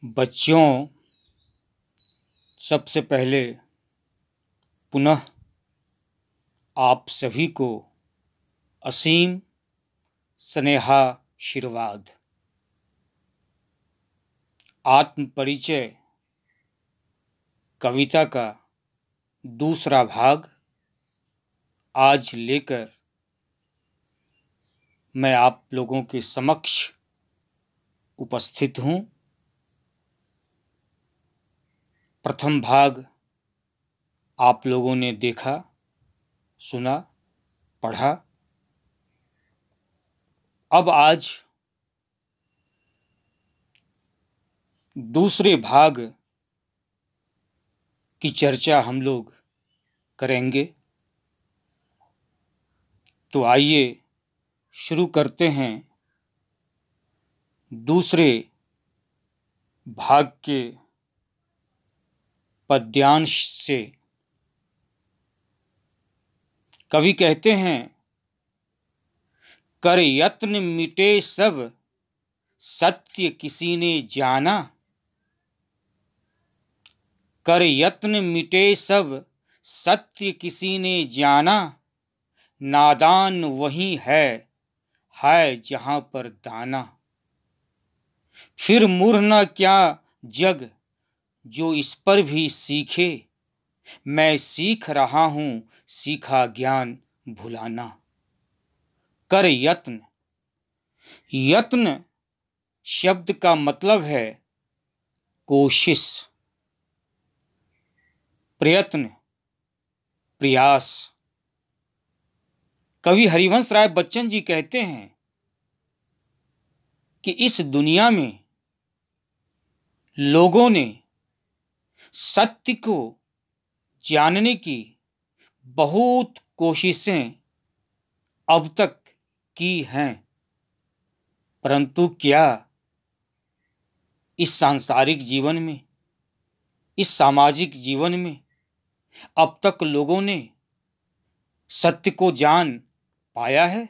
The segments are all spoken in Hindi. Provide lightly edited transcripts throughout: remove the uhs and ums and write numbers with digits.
बच्चों, सबसे पहले पुनः आप सभी को असीम स्नेहाशीर्वाद। आत्म परिचय कविता का दूसरा भाग आज लेकर मैं आप लोगों के समक्ष उपस्थित हूँ। प्रथम भाग आप लोगों ने देखा, सुना, पढ़ा। अब आज दूसरे भाग की चर्चा हम लोग करेंगे। तो आइए शुरू करते हैं दूसरे भाग के पद्यांश से। कवि कहते हैं, कर यत्न मिटे सब सत्य किसी ने जाना। कर यत्न मिटे सब सत्य किसी ने जाना। नादान वही है जहां पर दाना। फिर मूढ़ न क्या जग जो इस पर भी सीखे। मैं सीख रहा हूं सीखा ज्ञान भुलाना। कर यत्न। यत्न शब्द का मतलब है कोशिश, प्रयत्न, प्रयास। कवि हरिवंश राय बच्चन जी कहते हैं कि इस दुनिया में लोगों ने सत्य को जानने की बहुत कोशिशें अब तक की हैं, परंतु क्या इस सांसारिक जीवन में, इस सामाजिक जीवन में अब तक लोगों ने सत्य को जान पाया है?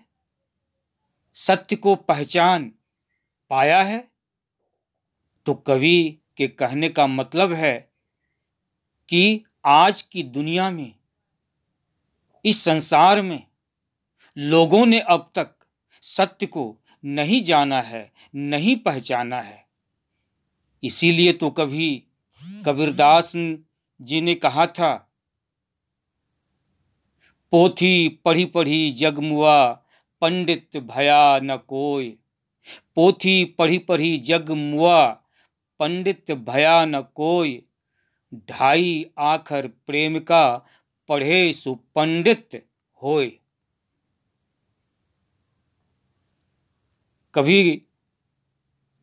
सत्य को पहचान पाया है? तो कवि के कहने का मतलब है कि आज की दुनिया में, इस संसार में लोगों ने अब तक सत्य को नहीं जाना है, नहीं पहचाना है। इसीलिए तो कबीरदास जी ने कहा था, पोथी पढ़ी पढ़ी जग मुआ पंडित भया न कोय। पोथी पढ़ी पढ़ी जग मुआ पंडित भया न कोय। ढाई आखर प्रेम का पढ़े सुपंडित होय। कभी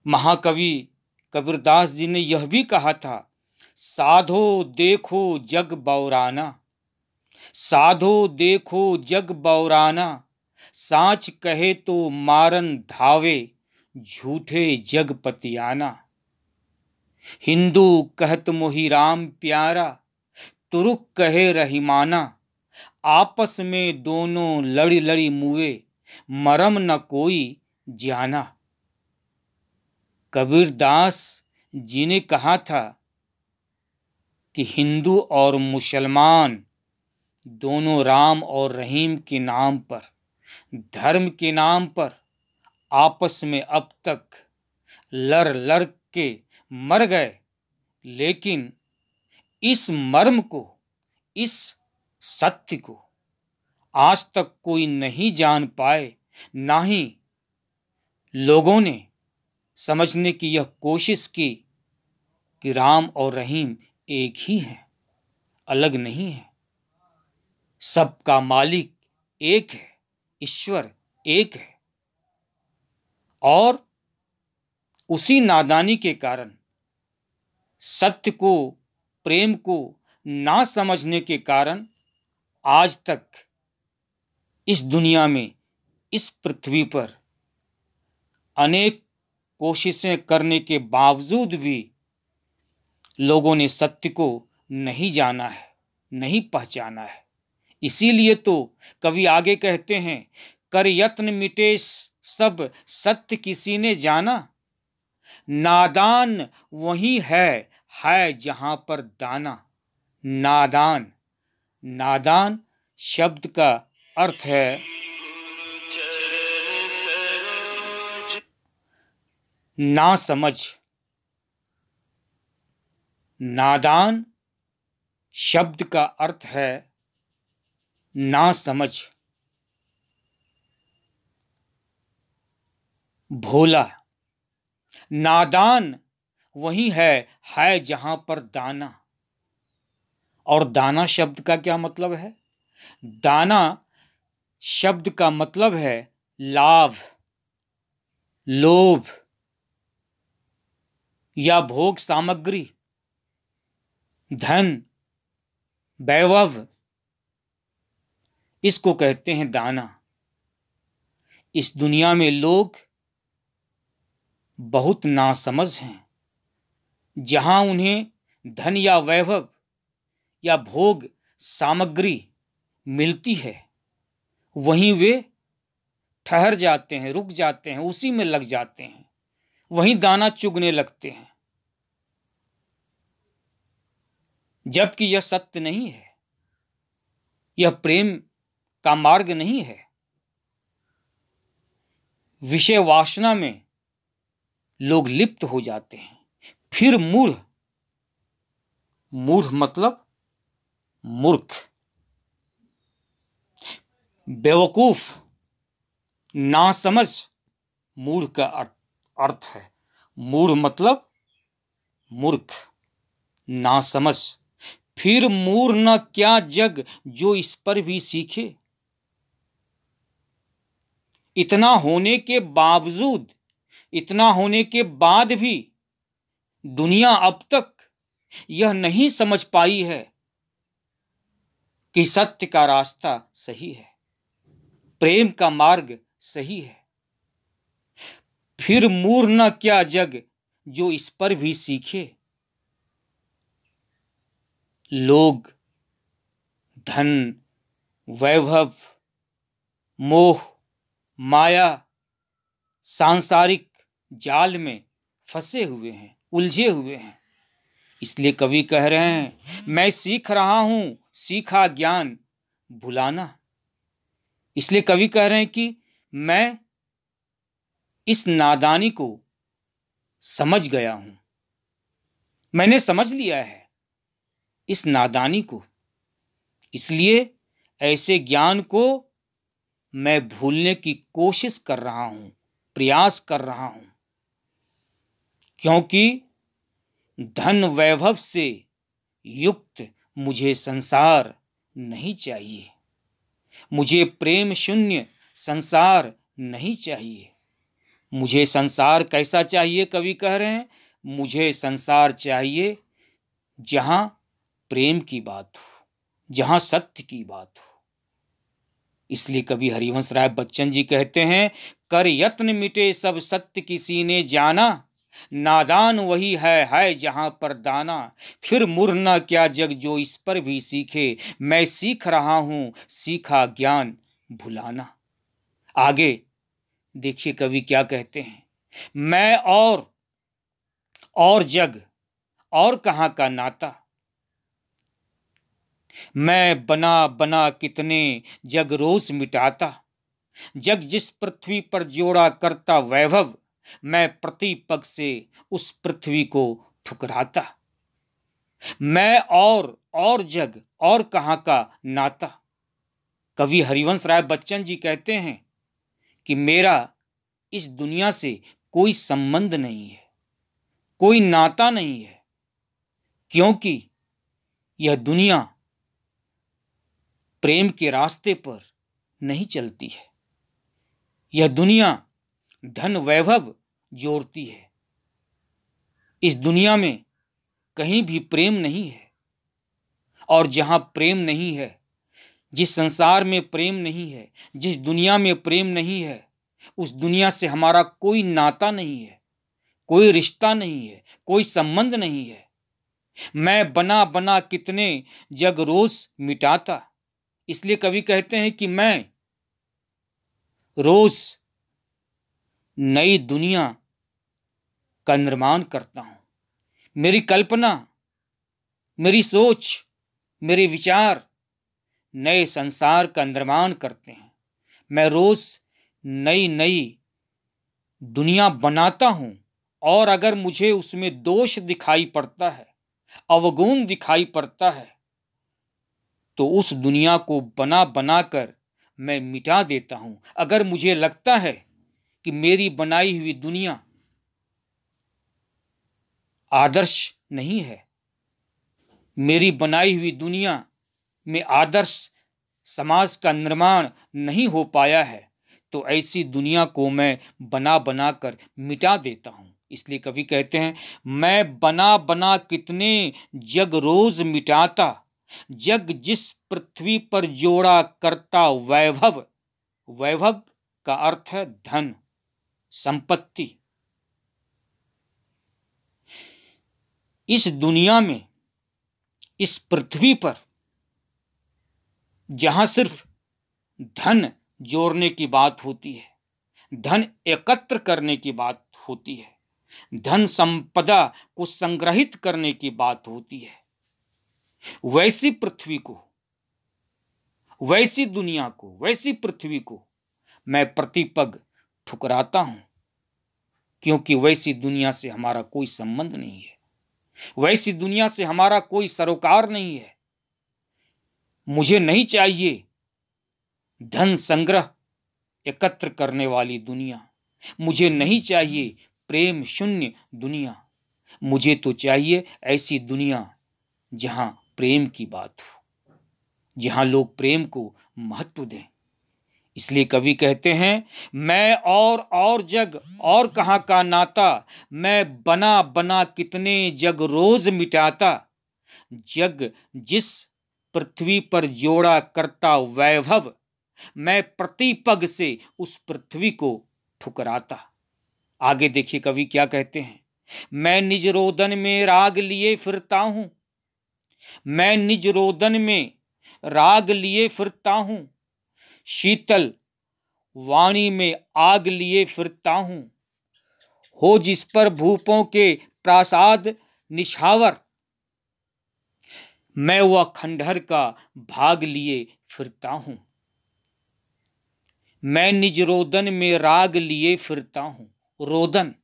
महाकवि कबीरदास जी ने यह भी कहा था, साधो देखो जग बौराना। साधो देखो जग बौराना। साच कहे तो मारन धावे झूठे जग पतियाना। हिंदू कहत मोहि राम प्यारा तुरुक कहे रहीमाना। आपस में दोनों लड़ी लड़ी मुए मरम न कोई जाना। कबीरदास जी ने कहा था कि हिंदू और मुसलमान दोनों राम और रहीम के नाम पर, धर्म के नाम पर आपस में अब तक लड़ लड़ के मर गए, लेकिन इस मर्म को, इस सत्य को आज तक कोई नहीं जान पाए, ना ही लोगों ने समझने की यह कोशिश की कि राम और रहीम एक ही हैं, अलग नहीं है। सबका मालिक एक है, ईश्वर एक है। और उसी नादानी के कारण, सत्य को, प्रेम को ना समझने के कारण आज तक इस दुनिया में, इस पृथ्वी पर अनेक कोशिशें करने के बावजूद भी लोगों ने सत्य को नहीं जाना है, नहीं पहचाना है। इसीलिए तो कवि आगे कहते हैं, कर यत्न मिटे सब सत्य किसी ने जाना। नादान वही है जहां पर दाना। नादान, नादान शब्द का अर्थ है ना समझ। नादान शब्द का अर्थ है ना समझ। भोला, नादान वही है जहां पर दाना। और दाना शब्द का क्या मतलब है? दाना शब्द का मतलब है लाभ, लोभ या भोग सामग्री, धन, वैभव, इसको कहते हैं दाना। इस दुनिया में लोग बहुत नासमझ हैं। जहां उन्हें धन या वैभव या भोग सामग्री मिलती है, वहीं वे ठहर जाते हैं, रुक जाते हैं, उसी में लग जाते हैं, वहीं दाना चुगने लगते हैं। जबकि यह सत्य नहीं है, यह प्रेम का मार्ग नहीं है। विषय वासना में लोग लिप्त हो जाते हैं। फिर मूढ़, मूढ़ मतलब मूर्ख, बेवकूफ, नासमझ, मूढ़ का अर्थ है। मूढ़ मतलब मूर्ख, नासमझ। फिर मूढ़ न क्या जग जो इस पर भी सीखे। इतना होने के बावजूद, इतना होने के बाद भी दुनिया अब तक यह नहीं समझ पाई है कि सत्य का रास्ता सही है, प्रेम का मार्ग सही है। फिर मूढ़ न क्या जग जो इस पर भी सीखे। लोग धन, वैभव, मोह, माया, सांसारिक जाल में फंसे हुए हैं, उलझे हुए हैं। इसलिए कवि कह रहे हैं, मैं सीख रहा हूं सीखा ज्ञान भुलाना। इसलिए कवि कह रहे हैं कि मैं इस नादानी को समझ गया हूं, मैंने समझ लिया है इस नादानी को। इसलिए ऐसे ज्ञान को मैं भूलने की कोशिश कर रहा हूं, प्रयास कर रहा हूं। क्योंकि धन वैभव से युक्त मुझे संसार नहीं चाहिए, मुझे प्रेम शून्य संसार नहीं चाहिए। मुझे संसार कैसा चाहिए? कवि कह रहे हैं, मुझे संसार चाहिए जहां प्रेम की बात हो, जहां सत्य की बात हो। इसलिए कवि हरिवंश राय बच्चन जी कहते हैं, कर यत्न मिटे सब सत्य किसी ने जाना। नादान वही है जहां पर दाना। फिर मूढ़ न क्या जग जो इस पर भी सीखे। मैं सीख रहा हूं सीखा ज्ञान भुलाना। आगे देखिए कवि क्या कहते हैं, मैं और जग और कहां का नाता। मैं बना बना कितने जग रोज मिटाता। जग जिस पृथ्वी पर जोड़ा करता वैभव, मैं प्रति पग से उस पृथ्वी को ठुकराता। मैं और जग और कहां का नाता। कवि हरिवंश राय बच्चन जी कहते हैं कि मेरा इस दुनिया से कोई संबंध नहीं है, कोई नाता नहीं है। क्योंकि यह दुनिया प्रेम के रास्ते पर नहीं चलती है। यह दुनिया धन वैभव जोड़ती है। इस दुनिया में कहीं भी प्रेम नहीं है। और जहां प्रेम नहीं है, जिस संसार में प्रेम नहीं है, जिस दुनिया में प्रेम नहीं है, उस दुनिया से हमारा कोई नाता नहीं है, कोई रिश्ता नहीं है, कोई संबंध नहीं है। मैं बना बना कितने जग रोज मिटाता। इसलिए कवि कहते हैं कि मैं रोज नई दुनिया का निर्माण करता हूँ। मेरी कल्पना, मेरी सोच, मेरे विचार नए संसार का निर्माण करते हैं। मैं रोज नई नई दुनिया बनाता हूँ, और अगर मुझे उसमें दोष दिखाई पड़ता है, अवगुण दिखाई पड़ता है, तो उस दुनिया को बना बना कर मैं मिटा देता हूँ। अगर मुझे लगता है कि मेरी बनाई हुई दुनिया आदर्श नहीं है, मेरी बनाई हुई दुनिया में आदर्श समाज का निर्माण नहीं हो पाया है, तो ऐसी दुनिया को मैं बना बना कर मिटा देता हूँ। इसलिए कवि कहते हैं, मैं बना बना कितने जग रोज मिटाता, जग जिस पृथ्वी पर जोड़ा करता वैभव। वैभव का अर्थ है धन, संपत्ति। इस दुनिया में, इस पृथ्वी पर जहां सिर्फ धन जोड़ने की बात होती है, धन एकत्र करने की बात होती है, धन संपदा को संग्रहित करने की बात होती है, वैसी पृथ्वी को, वैसी दुनिया को, वैसी पृथ्वी को मैं प्रतिपग ठुकराता हूं, क्योंकि वैसी दुनिया से हमारा कोई संबंध नहीं है, वैसी दुनिया से हमारा कोई सरोकार नहीं है। मुझे नहीं चाहिए धन संग्रह एकत्र करने वाली दुनिया, मुझे नहीं चाहिए प्रेम शून्य दुनिया। मुझे तो चाहिए ऐसी दुनिया जहां प्रेम की बात हो, जहां लोग प्रेम को महत्व दें। इसलिए कवि कहते हैं, मैं और जग और कहाँ का नाता, मैं बना बना कितने जग रोज मिटाता, जग जिस पृथ्वी पर जोड़ा करता वैभव, मैं प्रतिपग से उस पृथ्वी को ठुकराता। आगे देखिए कवि क्या कहते हैं, मैं निज रोदन में राग लिए फिरता हूं, मैं निज रोदन में राग लिए फिरता हूं, शीतल वाणी में आग लिए फिरता हूं, हो जिस पर भूपों के प्रासाद निछावर, मैं वह खंडहर का भाग लिए फिरता हूं। मैं निज रोदन में राग लिए फिरता हूं। रोदन,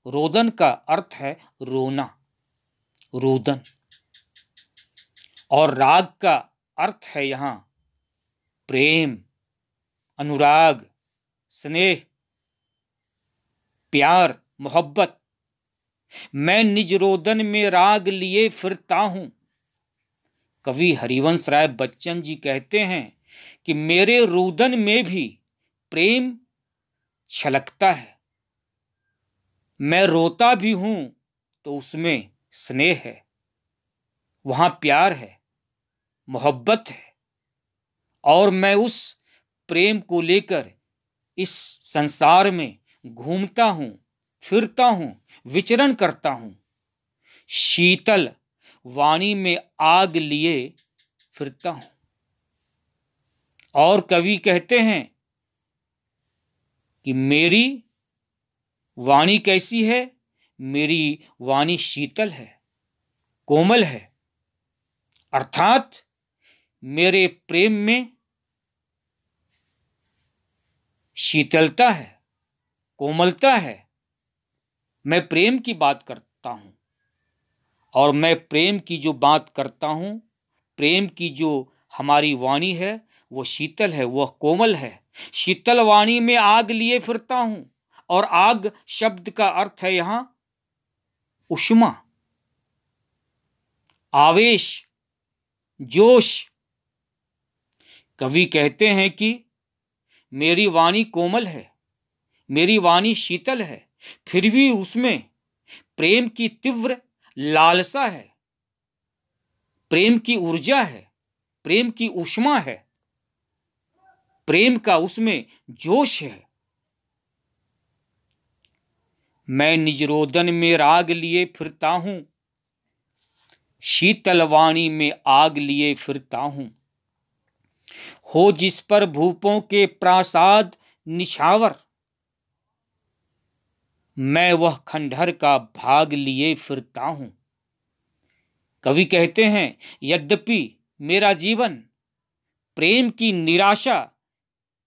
रोदन का अर्थ है रोना, रोदन। और राग का अर्थ है यहां प्रेम, अनुराग, स्नेह, प्यार, मोहब्बत। मैं निज रोदन में राग लिए फिरता हूं। कवि हरिवंश राय बच्चन जी कहते हैं कि मेरे रुदन में भी प्रेम छलकता है, मैं रोता भी हूं तो उसमें स्नेह है, वहां प्यार है, मोहब्बत है, और मैं उस प्रेम को लेकर इस संसार में घूमता हूं, फिरता हूं, विचरण करता हूं। शीतल वाणी में आग लिए फिरता हूं। और कवि कहते हैं कि मेरी वाणी कैसी है, मेरी वाणी शीतल है, कोमल है, अर्थात मेरे प्रेम में शीतलता है, कोमलता है। मैं प्रेम की बात करता हूं, और मैं प्रेम की जो बात करता हूं, प्रेम की जो हमारी वाणी है, वो शीतल है, वह कोमल है। शीतल वाणी में आग लिए फिरता हूं, और आग शब्द का अर्थ है यहां उष्मा, आवेश, जोश। कवि कहते हैं कि मेरी वाणी कोमल है, मेरी वाणी शीतल है, फिर भी उसमें प्रेम की तीव्र लालसा है, प्रेम की ऊर्जा है, प्रेम की ऊष्मा है, प्रेम का उसमें जोश है। मैं निज रोदन में राग लिए फिरता हूं, शीतल वाणी में आग लिए फिरता हूं, हो जिस पर भूपों के प्रासाद निछावर, मैं वह खंडहर का भाग लिए फिरता हूं। कवि कहते हैं, यद्यपि मेरा जीवन प्रेम की निराशा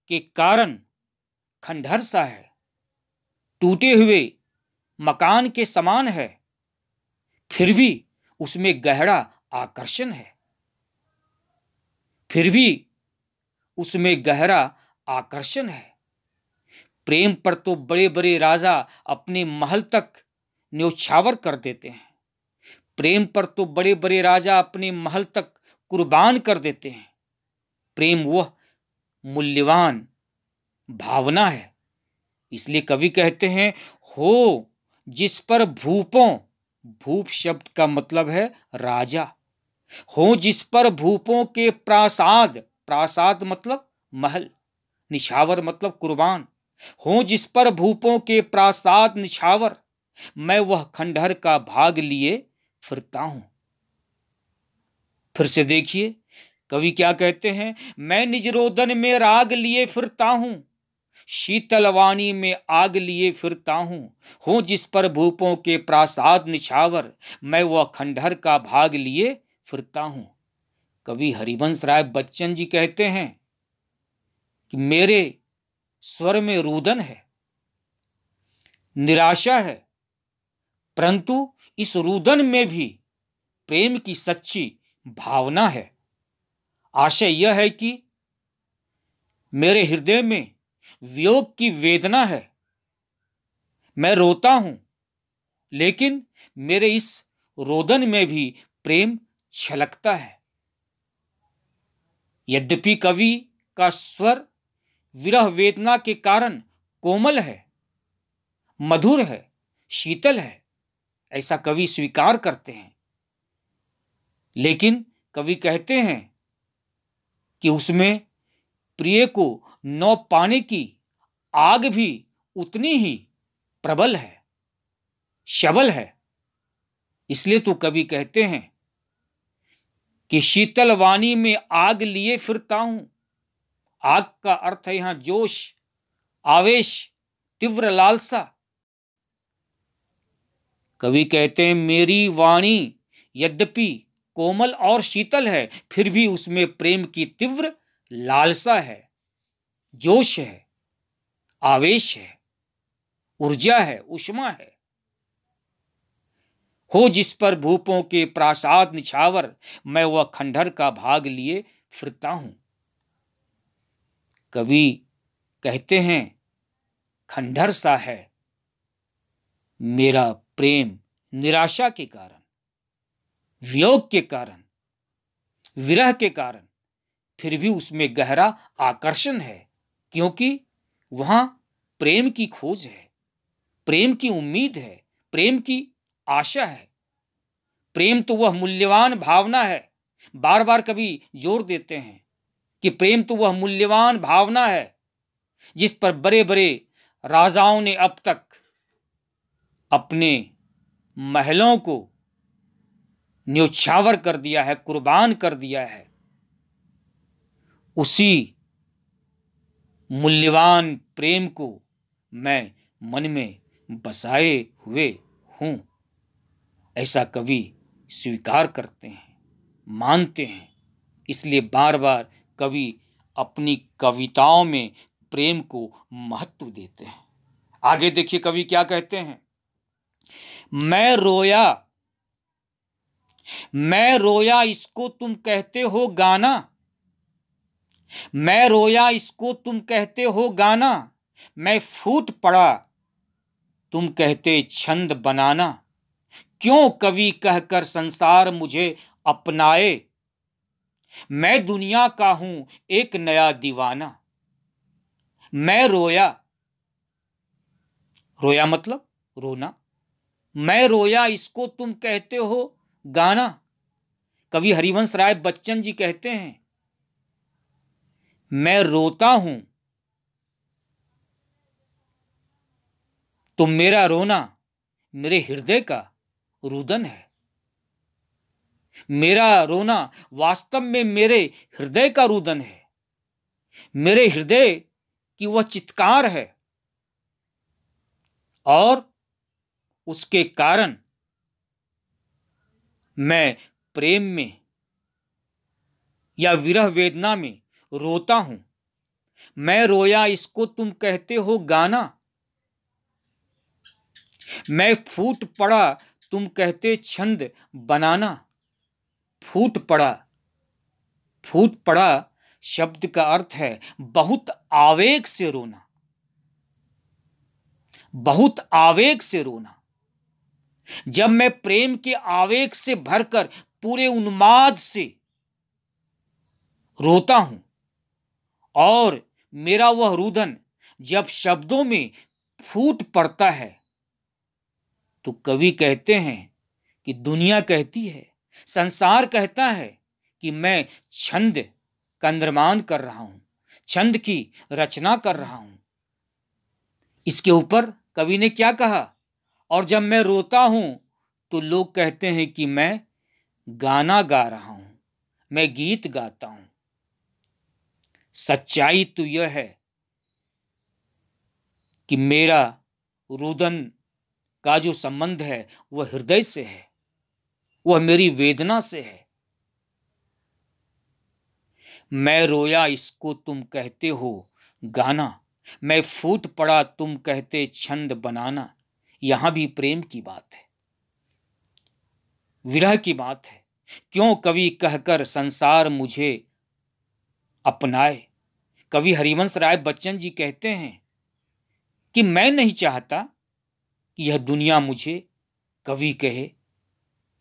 के कारण खंडहर सा है, टूटे हुए मकान के समान है, फिर भी उसमें गहरा आकर्षण है। फिर भी उसमें गहरा आकर्षण है। प्रेम पर तो बड़े बड़े राजा अपने महल तक न्योछावर कर देते हैं। प्रेम पर तो बड़े बड़े राजा अपने महल तक कुर्बान कर देते हैं। प्रेम वह मूल्यवान भावना है। इसलिए कवि कहते हैं, हो जिस पर भूपों, भूप शब्द का मतलब है राजा, हो जिस पर भूपों के प्रासाद, प्रासाद मतलब महल, निछावर मतलब कुर्बान, हो जिस पर भूपों के प्रासाद निछावर, मैं वह खंडहर का भाग लिए फिरता हूं। फिर से देखिए कवि क्या कहते हैं, मैं निज रोदन में राग लिए फिरता हूं, शीतल वाणी में आग लिए फिरता हूं, हो जिस पर भूपों के प्रासाद निछावर, मैं वह खंडहर का भाग लिए फिरता हूं। कवि हरिवंश राय बच्चन जी कहते हैं कि मेरे स्वर में रुदन है, निराशा है, परंतु इस रुदन में भी प्रेम की सच्ची भावना है। आशय यह है कि मेरे हृदय में वियोग की वेदना है, मैं रोता हूं, लेकिन मेरे इस रोदन में भी प्रेम छलकता है। यद्यपि कवि का स्वर विरह वेदना के कारण कोमल है, मधुर है, शीतल है, ऐसा कवि स्वीकार करते हैं, लेकिन कवि कहते हैं कि उसमें प्रिय को न पाने की आग भी उतनी ही प्रबल है, सबल है। इसलिए तो कवि कहते हैं कि शीतल वाणी में आग लिए फिरता हूं। आग का अर्थ है यहां जोश, आवेश, तीव्र लालसा। कवि कहते हैं, मेरी वाणी यद्यपि कोमल और शीतल है, फिर भी उसमें प्रेम की तीव्र लालसा है, जोश है, आवेश है, ऊर्जा है, उष्मा है। हो जिस पर भूपों के प्रासाद निछावर, मैं वह खंडहर का भाग लिए फिरता हूं। कवि कहते हैं, खंडहर सा है मेरा प्रेम, निराशा के कारण, वियोग के कारण, विरह के कारण, फिर भी उसमें गहरा आकर्षण है, क्योंकि वहां प्रेम की खोज है, प्रेम की उम्मीद है, प्रेम की आशा है। प्रेम तो वह मूल्यवान भावना है। बार बार कभी जोर देते हैं कि प्रेम तो वह मूल्यवान भावना है जिस पर बड़े बड़े राजाओं ने अब तक अपने महलों को न्योछावर कर दिया है, कुर्बान कर दिया है। उसी मूल्यवान प्रेम को मैं मन में बसाए हुए हूं, ऐसा कवि स्वीकार करते हैं, मानते हैं। इसलिए बार बार कवि अपनी कविताओं में प्रेम को महत्व देते हैं। आगे देखिए कवि क्या कहते हैं, मैं रोया, मैं रोया इसको तुम कहते हो गाना, मैं रोया इसको तुम कहते हो गाना, मैं फूट पड़ा तुम कहते छंद बनाना, क्यों कवि कहकर संसार मुझे अपनाए, मैं दुनिया का हूं एक नया दीवाना। मैं रोया, रोया मतलब रोना, मैं रोया इसको तुम कहते हो गाना। कवि हरिवंश राय बच्चन जी कहते हैं, मैं रोता हूं तो मेरा रोना मेरे हृदय का रुदन है। मेरा रोना वास्तव में मेरे हृदय का रुदन है, मेरे हृदय की वह चित्कार है। और उसके कारण मैं प्रेम में या विरह वेदना में रोता हूं। मैं रोया इसको तुम कहते हो गाना, मैं फूट पड़ा तुम कहते छंद बनाना। फूट पड़ा, फूट पड़ा शब्द का अर्थ है बहुत आवेग से रोना, बहुत आवेग से रोना। जब मैं प्रेम के आवेग से भरकर पूरे उन्माद से रोता हूं और मेरा वह रुदन जब शब्दों में फूट पड़ता है, तो कवि कहते हैं कि दुनिया कहती है, संसार कहता है कि मैं छंद का निर्माण कर रहा हूं, छंद की रचना कर रहा हूं। इसके ऊपर कवि ने क्या कहा? और जब मैं रोता हूं तो लोग कहते हैं कि मैं गाना गा रहा हूं, मैं गीत गाता हूं। सच्चाई तो यह है कि मेरा रुदन का जो संबंध है वह हृदय से है, वह मेरी वेदना से है। मैं रोया इसको तुम कहते हो गाना, मैं फूट पड़ा तुम कहते छंद बनाना। यहां भी प्रेम की बात है, विरह की बात है। क्यों कवि कहकर संसार मुझे अपनाए। कवि हरिवंश राय बच्चन जी कहते हैं कि मैं नहीं चाहता कि यह दुनिया मुझे कवि कहे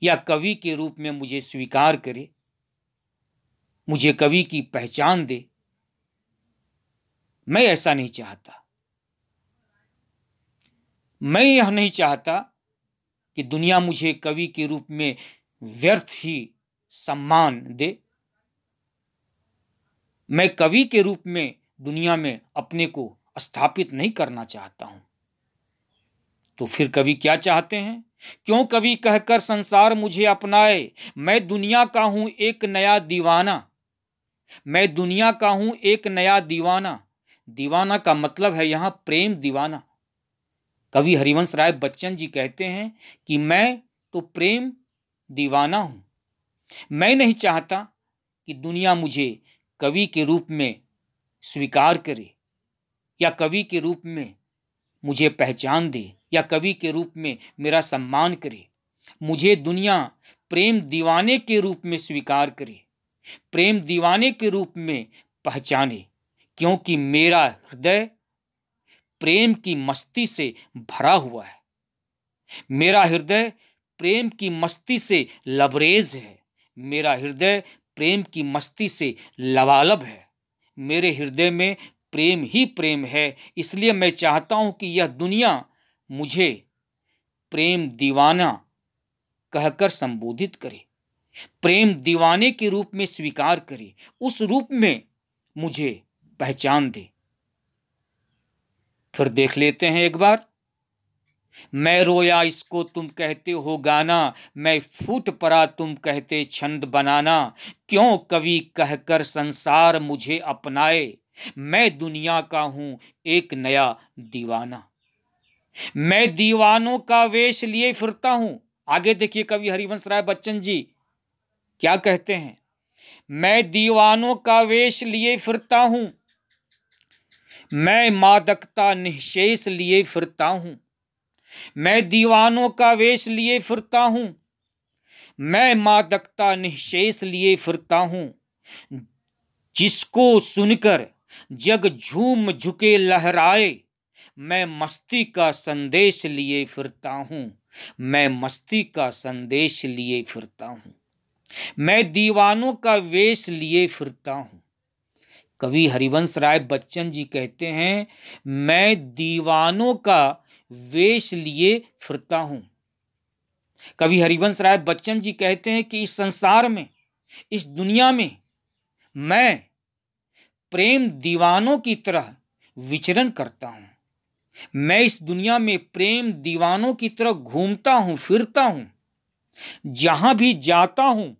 या कवि के रूप में मुझे स्वीकार करे, मुझे कवि की पहचान दे। मैं ऐसा नहीं चाहता। मैं यह नहीं चाहता कि दुनिया मुझे कवि के रूप में व्यर्थ ही सम्मान दे। मैं कवि के रूप में दुनिया में अपने को स्थापित नहीं करना चाहता हूं। तो फिर कवि क्या चाहते हैं? क्यों कवि कहकर संसार मुझे अपनाए, मैं दुनिया का हूं एक नया दीवाना, मैं दुनिया का हूं एक नया दीवाना। दीवाना का मतलब है यहां प्रेम दीवाना। कवि हरिवंश राय बच्चन जी कहते हैं कि मैं तो प्रेम दीवाना हूं। मैं नहीं चाहता कि दुनिया मुझे कवि के रूप में स्वीकार करे या कवि के रूप में मुझे पहचान दे या कवि के रूप में मेरा सम्मान करे। मुझे दुनिया प्रेम दीवाने के रूप में स्वीकार करे, प्रेम दीवाने के रूप में पहचाने, क्योंकि मेरा हृदय प्रेम की मस्ती से भरा हुआ है। मेरा हृदय प्रेम की मस्ती से लबरेज है, मेरा हृदय प्रेम की मस्ती से लबालब है। मेरे हृदय में प्रेम ही प्रेम है। इसलिए मैं चाहता हूं कि यह दुनिया मुझे प्रेम दीवाना कहकर संबोधित करे, प्रेम दीवाने के रूप में स्वीकार करे, उस रूप में मुझे पहचान दे। फिर देख लेते हैं एक बार। मैं रोया इसको तुम कहते हो गाना, मैं फूट पड़ा तुम कहते छंद बनाना। क्यों कवि कहकर संसार मुझे अपनाए, मैं दुनिया का हूं एक नया दीवाना। मैं दीवानों का वेश लिए फिरता हूं। आगे देखिए कवि हरिवंश राय बच्चन जी क्या कहते हैं। मैं दीवानों का वेश लिए फिरता हूं, मैं मादकता निःशेष लिए फिरता हूं। मैं दीवानों का वेश लिए फिरता हूं, मैं मादकता निःशेष लिए फिरता हूं। जिसको सुनकर जग झूम झुके लहराए, मैं मस्ती का संदेश लिए फिरता हूं, मैं मस्ती का संदेश लिए फिरता हूं। मैं दीवानों का वेश लिए फिरता हूं। कवि हरिवंश राय बच्चन जी कहते हैं मैं दीवानों का वेश लिए फिरता हूं। कवि हरिवंश राय बच्चन जी कहते हैं कि इस संसार में, इस दुनिया में मैं प्रेम दीवानों की तरह विचरण करता हूं। मैं इस दुनिया में प्रेम दीवानों की तरह घूमता हूं, फिरता हूं। जहां भी जाता हूं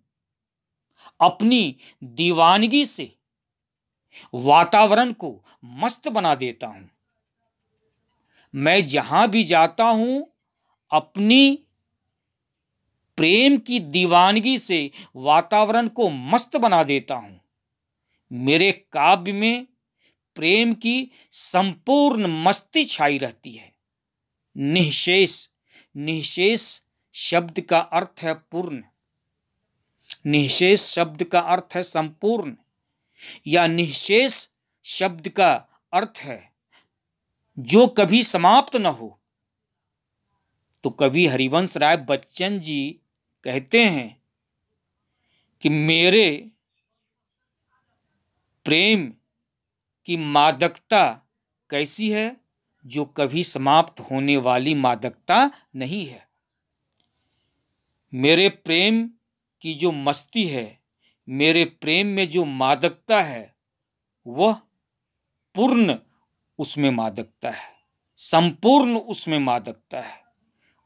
अपनी दीवानगी से वातावरण को मस्त बना देता हूं। मैं जहां भी जाता हूं अपनी प्रेम की दीवानगी से वातावरण को मस्त बना देता हूं। मेरे काव्य में प्रेम की संपूर्ण मस्ती छाई रहती है। निःशेष, निःशेष शब्द का अर्थ है पूर्ण, निःशेष शब्द का अर्थ है संपूर्ण, या निःशेष शब्द का अर्थ है जो कभी समाप्त न हो। तो कवि हरिवंश राय बच्चन जी कहते हैं कि मेरे प्रेम की मादकता कैसी है, जो कभी समाप्त होने वाली मादकता नहीं है। मेरे प्रेम की जो मस्ती है, मेरे प्रेम में जो मादकता है, वह पूर्ण उसमें मादकता है, संपूर्ण उसमें मादकता है।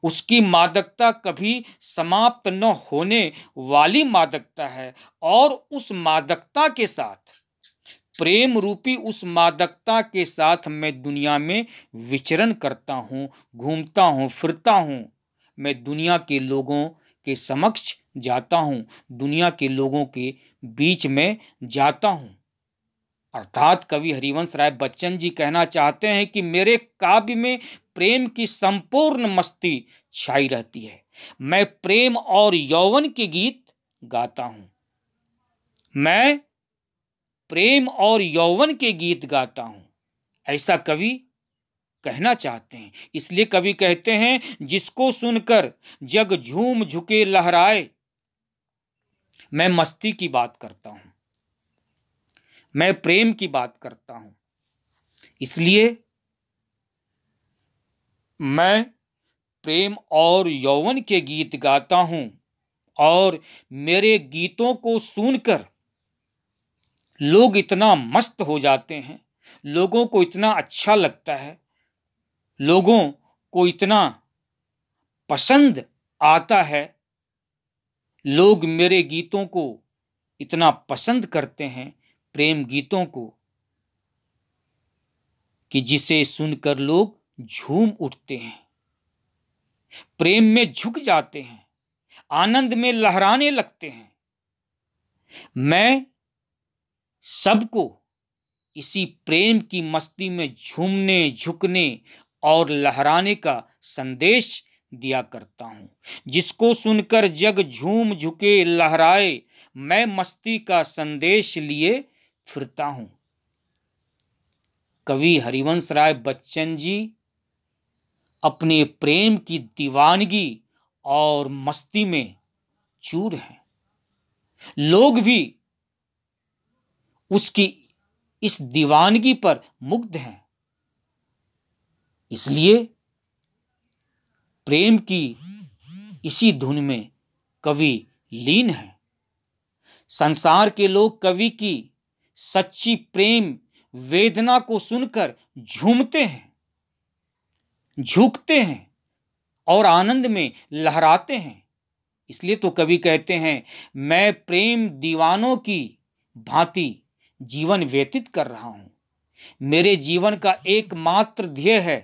उसकी मादकता कभी समाप्त न होने वाली मादकता है। और उस मादकता के साथ, प्रेम रूपी उस मादकता के साथ मैं दुनिया में विचरण करता हूँ, घूमता हूँ, फिरता हूँ। मैं दुनिया के लोगों के समक्ष जाता हूँ, दुनिया के लोगों के बीच में जाता हूँ। अर्थात कवि हरिवंश राय बच्चन जी कहना चाहते हैं कि मेरे काव्य में प्रेम की संपूर्ण मस्ती छाई रहती है। मैं प्रेम और यौवन के गीत गाता हूं, मैं प्रेम और यौवन के गीत गाता हूं, ऐसा कवि कहना चाहते हैं। इसलिए कवि कहते हैं, जिसको सुनकर जग झूम झुके लहराए। मैं मस्ती की बात करता हूं, मैं प्रेम की बात करता हूं। इसलिए मैं प्रेम और यौवन के गीत गाता हूं, और मेरे गीतों को सुनकर लोग इतना मस्त हो जाते हैं, लोगों को इतना अच्छा लगता है, लोगों को इतना पसंद आता है, लोग मेरे गीतों को इतना पसंद करते हैं, प्रेम गीतों को, कि जिसे सुनकर लोग झूम उठते हैं, प्रेम में झुक जाते हैं, आनंद में लहराने लगते हैं। मैं सबको इसी प्रेम की मस्ती में झूमने, झुकने और लहराने का संदेश दिया करता हूं। जिसको सुनकर जग झूम झुके लहराए, मैं मस्ती का संदेश लिए फिरता हूं। कवि हरिवंश राय बच्चन जी अपने प्रेम की दीवानगी और मस्ती में चूर हैं। लोग भी उसकी इस दीवानगी पर मुग्ध हैं। इसलिए प्रेम की इसी धुन में कवि लीन है। संसार के लोग कवि की सच्ची प्रेम वेदना को सुनकर झूमते हैं, झुकते हैं और आनंद में लहराते हैं। इसलिए तो कवि कहते हैं, मैं प्रेम दीवानों की भांति जीवन व्यतीत कर रहा हूं। मेरे जीवन का एकमात्र ध्येय है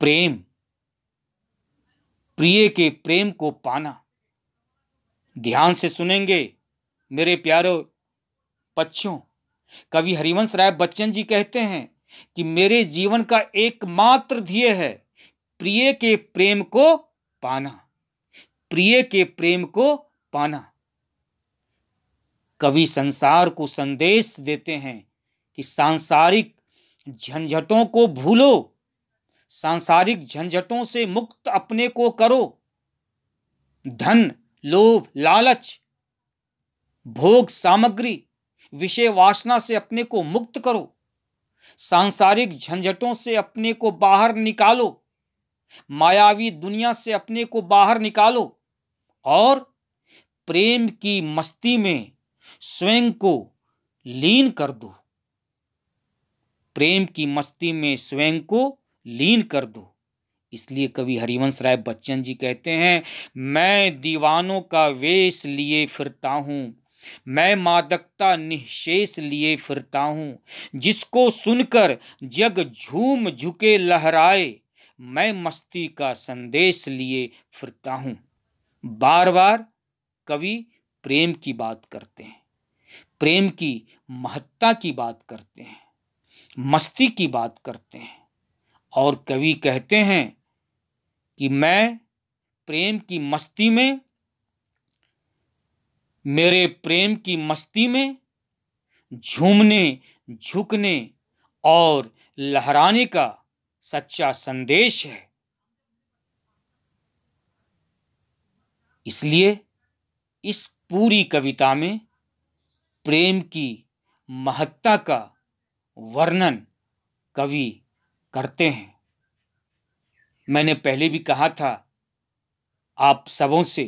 प्रेम, प्रिय के प्रेम को पाना। ध्यान से सुनेंगे मेरे प्यारे बच्चों, कवि हरिवंश राय बच्चन जी कहते हैं कि मेरे जीवन का एकमात्र ध्येय है प्रिय के प्रेम को पाना, प्रिय के प्रेम को पाना। कवि संसार को संदेश देते हैं कि सांसारिक झंझटों को भूलो, सांसारिक झंझटों से मुक्त अपने को करो। धन, लोभ, लालच, भोग सामग्री, विषय वासना से अपने को मुक्त करो। सांसारिक झंझटों से अपने को बाहर निकालो, मायावी दुनिया से अपने को बाहर निकालो और प्रेम की मस्ती में स्वयं को लीन कर दो। प्रेम की मस्ती में स्वयं को लीन कर दो। इसलिए कवि हरिवंश राय बच्चन जी कहते हैं, मैं दीवानों का वेश लिए फिरता हूं, मैं मादकता निःशेष लिए फिरता हूं। जिसको सुनकर जग झूम झुके लहराए, मैं मस्ती का संदेश लिए फिरता हूँ। बार बार कवि प्रेम की बात करते हैं, प्रेम की महत्ता की बात करते हैं, मस्ती की बात करते हैं, और कवि कहते हैं कि मैं प्रेम की मस्ती में, मेरे प्रेम की मस्ती में झूमने, झुकने और लहराने का सच्चा संदेश है। इसलिए इस पूरी कविता में प्रेम की महत्ता का वर्णन कवि करते हैं। मैंने पहले भी कहा था आप सबों से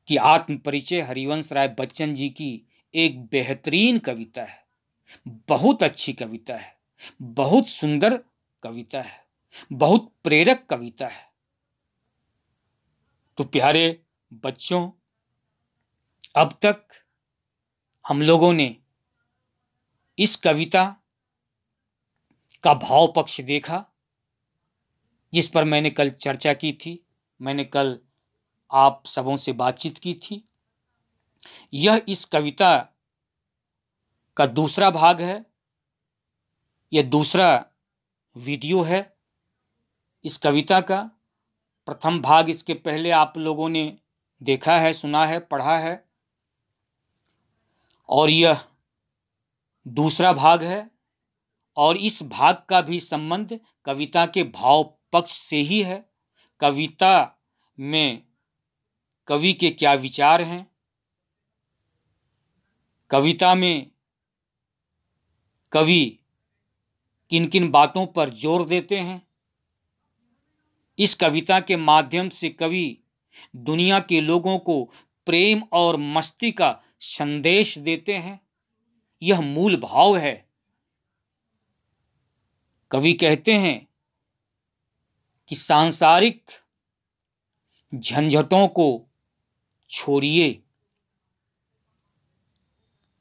कि आत्म परिचय हरिवंश राय बच्चन जी की एक बेहतरीन कविता है, बहुत अच्छी कविता है, बहुत सुंदर कविता है, बहुत प्रेरक कविता है। तो प्यारे बच्चों, अब तक हम लोगों ने इस कविता का भाव पक्ष देखा, जिस पर मैंने कल चर्चा की थी, मैंने कल आप सबों से बातचीत की थी। यह इस कविता का दूसरा भाग है, यह दूसरा वीडियो है इस कविता का। प्रथम भाग इसके पहले आप लोगों ने देखा है, सुना है, पढ़ा है, और यह दूसरा भाग है। और इस भाग का भी संबंध कविता के भाव पक्ष से ही है। कविता में कवि के क्या विचार हैं, कविता में कवि किन किन बातों पर जोर देते हैं। इस कविता के माध्यम से कवि दुनिया के लोगों को प्रेम और मस्ती का संदेश देते हैं। यह मूल भाव है। कवि कहते हैं कि सांसारिक झंझटों को छोड़िए।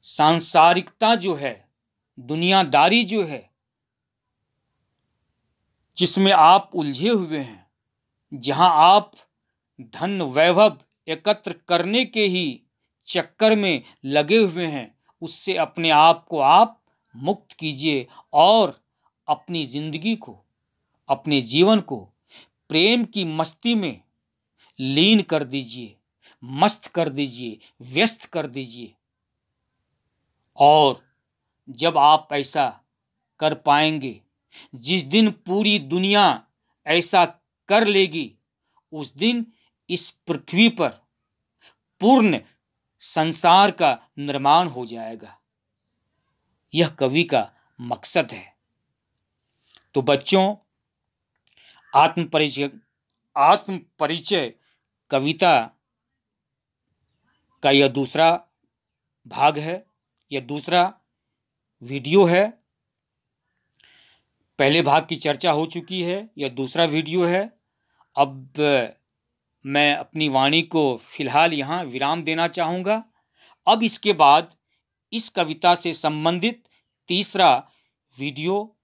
सांसारिकता जो है, दुनियादारी जो है, जिसमें आप उलझे हुए हैं, जहां आप धन वैभव एकत्र करने के ही चक्कर में लगे हुए हैं, उससे अपने आप को आप मुक्त कीजिए और अपनी जिंदगी को, अपने जीवन को प्रेम की मस्ती में लीन कर दीजिए, मस्त कर दीजिए, व्यस्त कर दीजिए। और जब आप ऐसा कर पाएंगे, जिस दिन पूरी दुनिया ऐसा कर लेगी, उस दिन इस पृथ्वी पर पूर्ण संसार का निर्माण हो जाएगा। यह कवि का मकसद है। तो बच्चों, आत्म परिचय कविता का यह दूसरा भाग है, यह दूसरा वीडियो है। पहले भाग की चर्चा हो चुकी है, यह दूसरा वीडियो है। अब मैं अपनी वाणी को फिलहाल यहाँ विराम देना चाहूँगा। अब इसके बाद इस कविता से संबंधित तीसरा वीडियो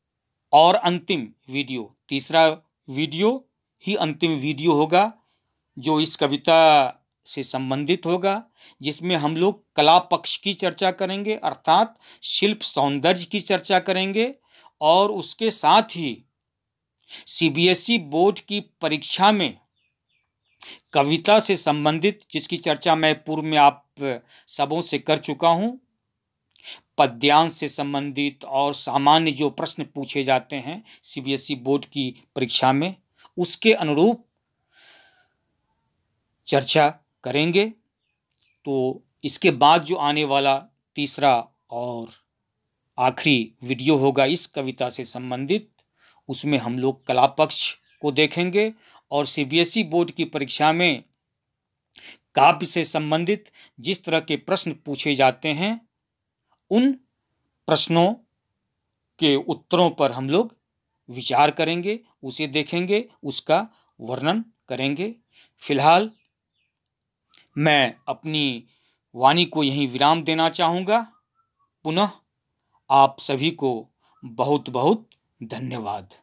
और अंतिम वीडियो, तीसरा वीडियो ही अंतिम वीडियो होगा, जो इस कविता से संबंधित होगा, जिसमें हम लोग कला पक्ष की चर्चा करेंगे, अर्थात शिल्प सौंदर्य की चर्चा करेंगे। और उसके साथ ही सीबीएसई बोर्ड की परीक्षा में कविता से संबंधित, जिसकी चर्चा मैं पूर्व में आप सबों से कर चुका हूँ, पद्यांश से संबंधित और सामान्य जो प्रश्न पूछे जाते हैं सीबीएसई बोर्ड की परीक्षा में, उसके अनुरूप चर्चा करेंगे। तो इसके बाद जो आने वाला तीसरा और आखिरी वीडियो होगा इस कविता से संबंधित, उसमें हम लोग कला पक्ष को देखेंगे और सीबीएसई बोर्ड की परीक्षा में काव्य से संबंधित जिस तरह के प्रश्न पूछे जाते हैं, उन प्रश्नों के उत्तरों पर हम लोग विचार करेंगे, उसे देखेंगे, उसका वर्णन करेंगे। फिलहाल मैं अपनी वाणी को यहीं विराम देना चाहूँगा। पुनः आप सभी को बहुत बहुत धन्यवाद।